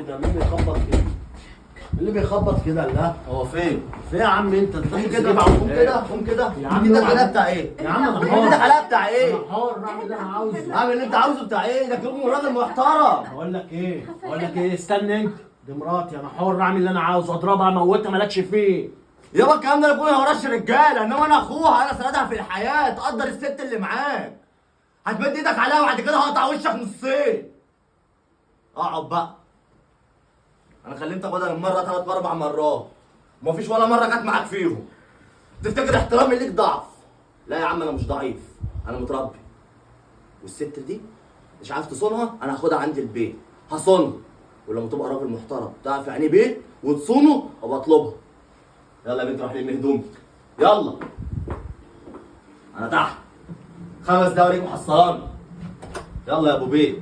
ده مين بيخبط كده؟ اللي بيخبط كده؟ لا هو فين؟ في يا عم انت قوم كده بقى، قوم كده، قوم كده. يا عم انت اوعى. الحلاقه بتاع ايه؟ يا عم انا انت حر. الحلاقه بتاع ايه؟ انا حر اعمل اللي انا عاوزه. اعمل اللي انت عاوزه بتاع ايه؟ ده كلمه راجل محترم. بقول لك ايه استنى انت. دي مراتي انا حر اعمل اللي انا عاوزه، اضربها اموتها مالكش فيه. يابا الكلام ده يكون وراش رجاله، انما انا اخوها، انا سندها في الحياه، تقدر الست اللي معاك. هتمد ايدك عليها وبعد كده هقطع وشك نصين. اقعد بقى. انا كلمتك بدل المره 3 4 مرات، ومفيش ولا مره جت معاك فيهم. تفتكر احترامي ليك ضعف؟ لا يا عم انا مش ضعيف، انا متربي. والست دي مش عارف تصونها، انا هاخدها عندي البيت هصونها، ولما تبقى راجل محترم تعرف يعني بيت وتصونه ابقى اطلبها. يلا يا بنت روح لم هدومك، يلا. انا تحت 5 دقايق محصلاني. يلا يا ابو بيت.